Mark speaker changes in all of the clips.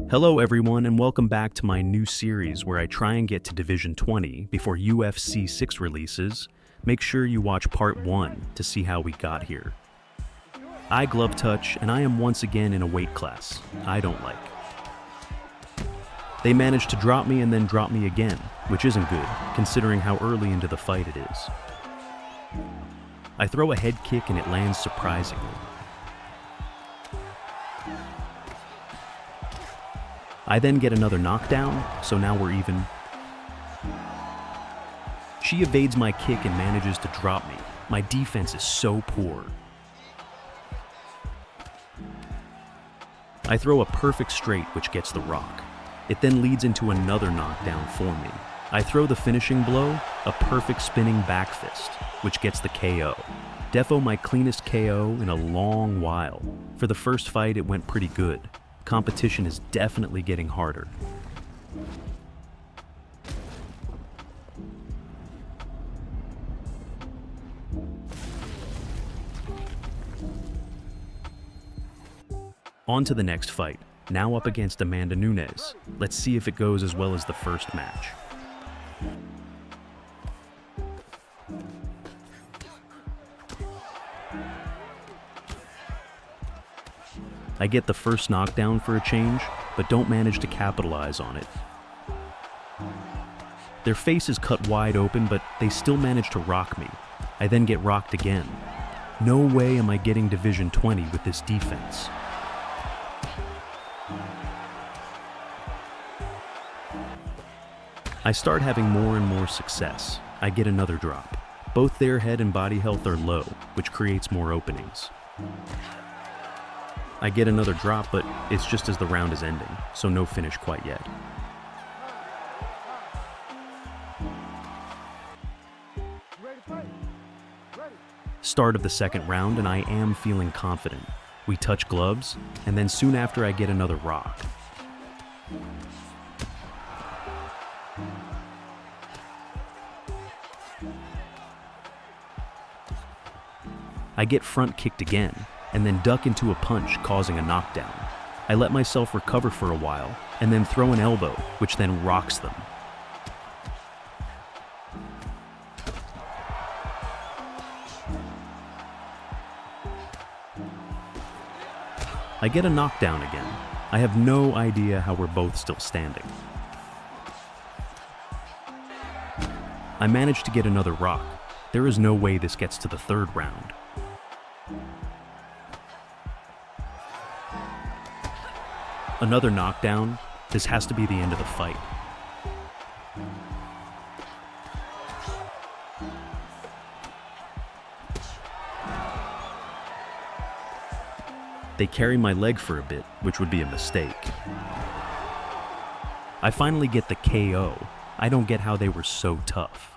Speaker 1: Hello everyone and welcome back to my new series where I try and get to Division 20 before UFC 6 releases. Make sure you watch part 1 to see how we got here. I glove touch and I am once again in a weight class I don't like. They managed to drop me and then drop me again, which isn't good considering how early into the fight it is. I throw a head kick and it lands surprisingly. I then get another knockdown, so now we're even. She evades my kick and manages to drop me. My defense is so poor. I throw a perfect straight which gets the rock. It then leads into another knockdown for me. I throw the finishing blow, a perfect spinning back fist, which gets the KO. Defo my cleanest KO in a long while. For the first fight it went pretty good. Competition is definitely getting harder. On to the next fight, now up against Amanda Nunes. Let's see if it goes as well as the first match. I get the first knockdown for a change, but don't manage to capitalize on it. Their face is cut wide open, but they still manage to rock me. I then get rocked again. No way am I getting Division 20 with this defense. I start having more and more success. I get another drop. Both their head and body health are low, which creates more openings. I get another drop, but it's just as the round is ending, so no finish quite yet. Start of the second round, and I am feeling confident. We touch gloves, and then soon after I get another rock. I get front kicked again, and then duck into a punch, causing a knockdown. I let myself recover for a while, and then throw an elbow, which then rocks them. I get a knockdown again. I have no idea how we're both still standing. I manage to get another rock. There is no way this gets to the third round. Another knockdown. This has to be the end of the fight. They carry my leg for a bit, which would be a mistake. I finally get the KO. I don't get how they were so tough.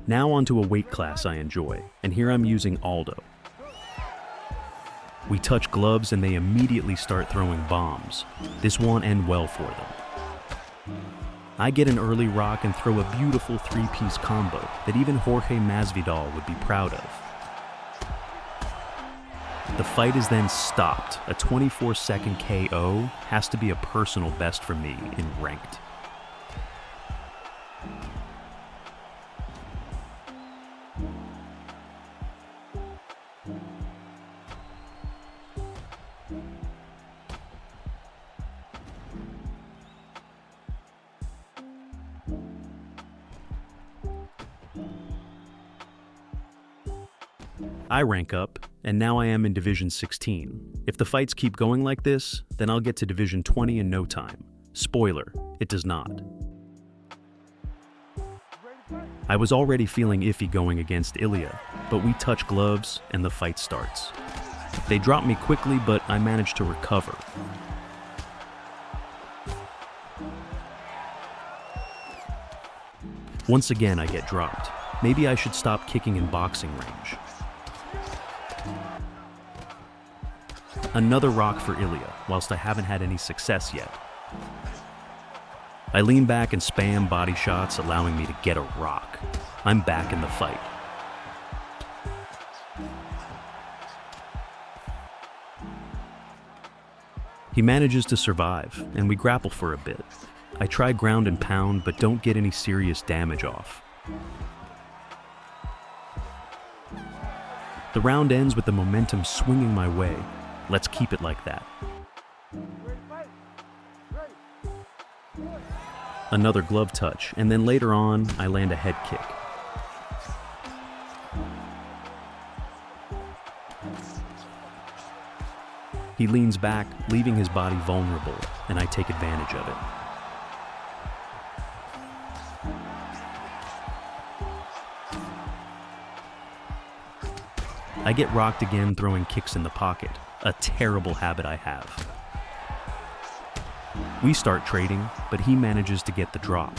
Speaker 1: Now onto a weight class I enjoy, and here I'm using Aldo. We touch gloves and they immediately start throwing bombs. This won't end well for them. I get an early rock and throw a beautiful three-piece combo that even Jorge Masvidal would be proud of. The fight is then stopped. A 24-second KO has to be a personal best for me in ranked. I rank up, and now I am in Division 16. If the fights keep going like this, then I'll get to Division 20 in no time. Spoiler, it does not. I was already feeling iffy going against Ilya, but we touch gloves and the fight starts. They drop me quickly, but I managed to recover. Once again I get dropped. Maybe I should stop kicking in boxing range. Another rock for Ilya, whilst I haven't had any success yet. I lean back and spam body shots, allowing me to get a rock. I'm back in the fight. He manages to survive, and we grapple for a bit. I try ground and pound, but don't get any serious damage off. The round ends with the momentum swinging my way. Let's keep it like that. Another glove touch, and then later on, I land a head kick. He leans back, leaving his body vulnerable, and I take advantage of it. I get rocked again, throwing kicks in the pocket, a terrible habit I have. We start trading, but he manages to get the drop.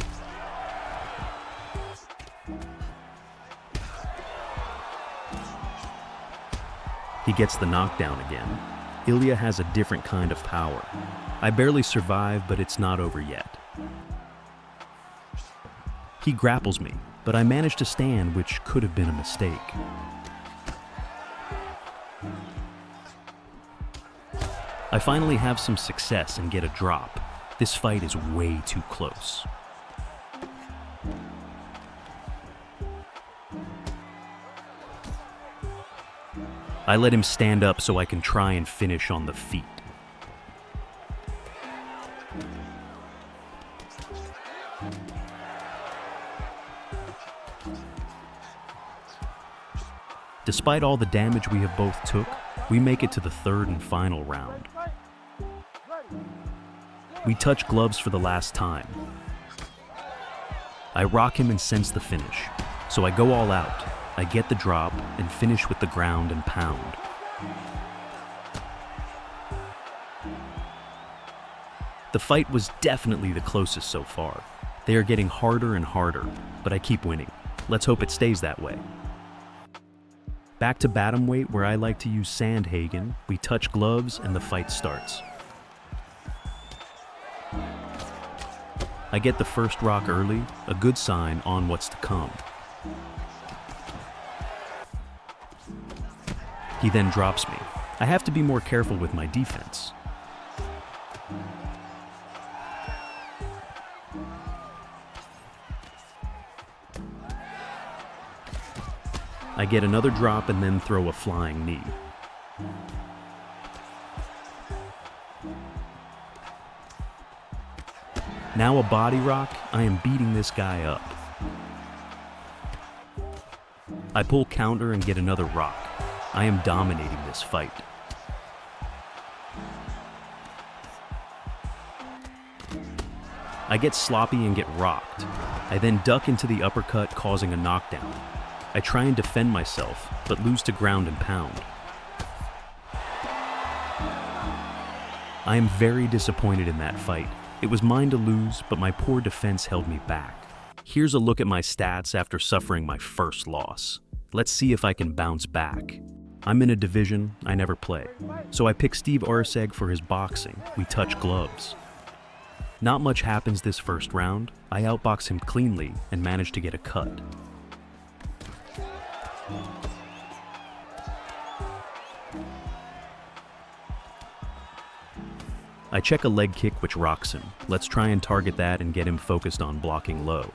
Speaker 1: He gets the knockdown again. Ilya has a different kind of power. I barely survive, but it's not over yet. He grapples me, but I manage to stand, which could have been a mistake. I finally have some success and get a drop. This fight is way too close. I let him stand up so I can try and finish on the feet. Despite all the damage we have both took, we make it to the third and final round. We touch gloves for the last time. I rock him and sense the finish, so I go all out. I get the drop and finish with the ground and pound. The fight was definitely the closest so far. They are getting harder and harder, but I keep winning. Let's hope it stays that way. Back to bantamweight, where I like to use Sandhagen. We touch gloves and the fight starts. I get the first rock early, a good sign on what's to come. He then drops me. I have to be more careful with my defense. I get another drop and then throw a flying knee. Now a body rock. I am beating this guy up. I pull counter and get another rock. I am dominating this fight. I get sloppy and get rocked. I then duck into the uppercut, causing a knockdown. I try and defend myself, but lose to ground and pound. I am very disappointed in that fight. It was mine to lose, but my poor defense held me back. Here's a look at my stats after suffering my first loss. Let's see if I can bounce back. I'm in a division I never play, so I pick Steve Arceg for his boxing. We touch gloves. Not much happens this first round. I outbox him cleanly and manage to get a cut. I check a leg kick which rocks him. Let's try and target that and get him focused on blocking low.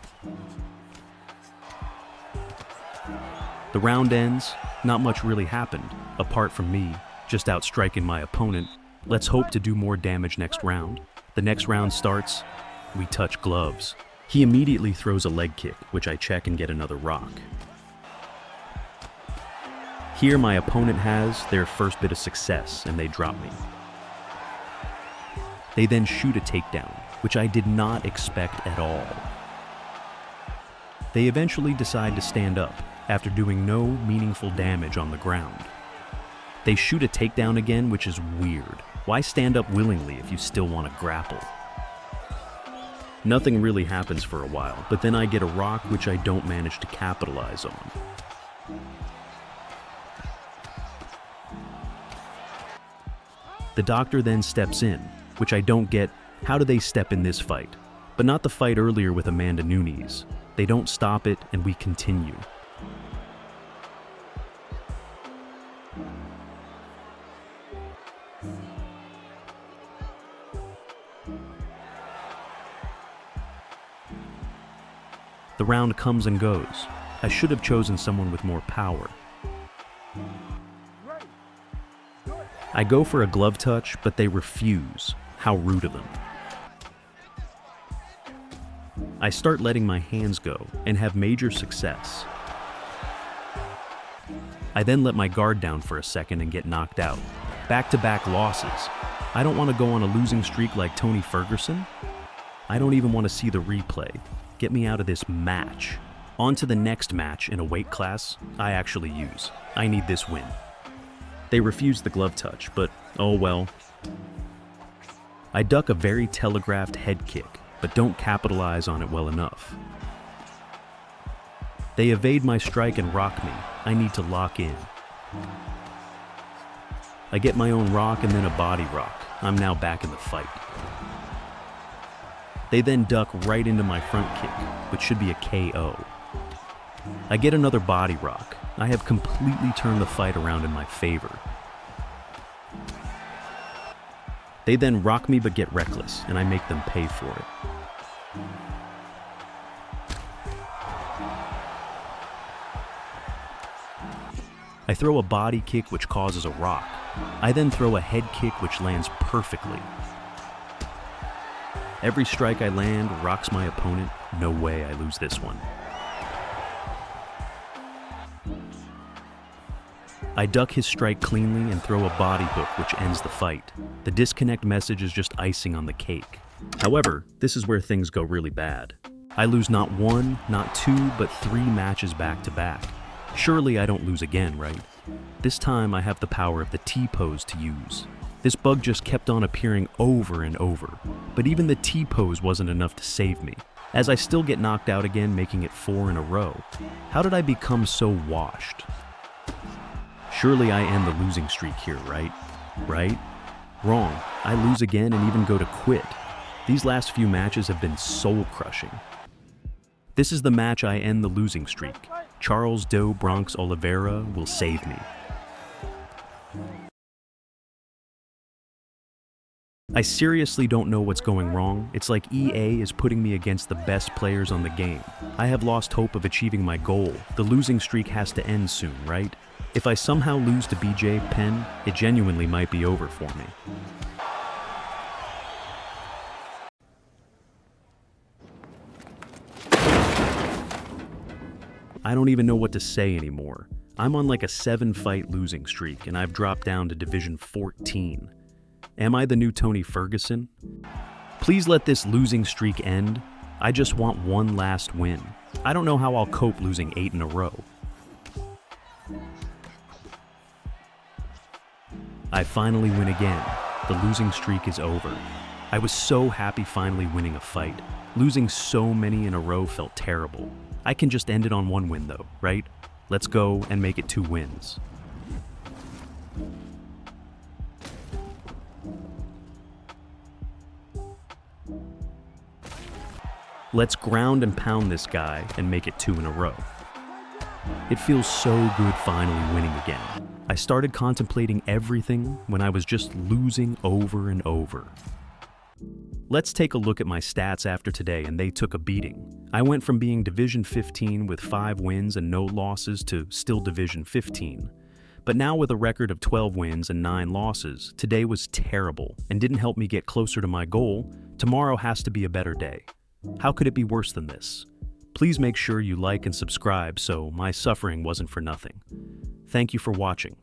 Speaker 1: The round ends. Not much really happened, apart from me just outstriking my opponent. Let's hope to do more damage next round. The next round starts. We touch gloves. He immediately throws a leg kick, which I check and get another rock. Here my opponent has their first bit of success and they drop me. They then shoot a takedown, which I did not expect at all. They eventually decide to stand up after doing no meaningful damage on the ground. They shoot a takedown again, which is weird. Why stand up willingly if you still want to grapple? Nothing really happens for a while, but then I get a rock which I don't manage to capitalize on. The doctor then steps in, which I don't get. How do they step in this fight? But not the fight earlier with Amanda Nunes. They don't stop it, and we continue. The round comes and goes. I should have chosen someone with more power. I go for a glove touch, but they refuse. How rude of them. I start letting my hands go and have major success. I then let my guard down for a second and get knocked out. Back-to-back losses. I don't want to go on a losing streak like Tony Ferguson. I don't even want to see the replay. Get me out of this match. On to the next match in a weight class I actually use. I need this win. They refuse the glove touch, but oh well. I duck a very telegraphed head kick, but don't capitalize on it well enough. They evade my strike and rock me. I need to lock in. I get my own rock and then a body rock. I'm now back in the fight. They then duck right into my front kick, which should be a KO. I get another body rock. I have completely turned the fight around in my favor. They then rock me but get reckless, and I make them pay for it. I throw a body kick which causes a rock. I then throw a head kick which lands perfectly. Every strike I land rocks my opponent. No way I lose this one. I duck his strike cleanly and throw a body hook which ends the fight. The disconnect message is just icing on the cake. However, this is where things go really bad. I lose not one, not two, but 3 matches back to back. Surely I don't lose again, right? This time I have the power of the T-pose to use. This bug just kept on appearing over and over, but even the T-pose wasn't enough to save me, as I still get knocked out again, making it 4 in a row. How did I become so washed? Surely I end the losing streak here, right? Right? Wrong. I lose again and even go to quit. These last few matches have been soul-crushing. This is the match I end the losing streak. Charles Do Bronx Oliveira will save me. I seriously don't know what's going wrong. It's like EA is putting me against the best players on the game. I have lost hope of achieving my goal. The losing streak has to end soon, right? If I somehow lose to BJ Penn, it genuinely might be over for me. I don't even know what to say anymore. I'm on like a 7-fight losing streak and I've dropped down to Division 14. Am I the new Tony Ferguson? Please let this losing streak end. I just want one last win. I don't know how I'll cope losing 8 in a row. I finally win again. The losing streak is over. I was so happy finally winning a fight. Losing so many in a row felt terrible. I can just end it on 1 win though, right? Let's go and make it 2 wins. Let's ground and pound this guy and make it 2 in a row. It feels so good finally winning again. I started contemplating everything when I was just losing over and over. Let's take a look at my stats after today, and they took a beating. I went from being Division 15 with 5 wins and no losses to still Division 15. But now with a record of 12 wins and 9 losses, today was terrible and didn't help me get closer to my goal. Tomorrow has to be a better day. How could it be worse than this? Please make sure you like and subscribe so my suffering wasn't for nothing. Thank you for watching.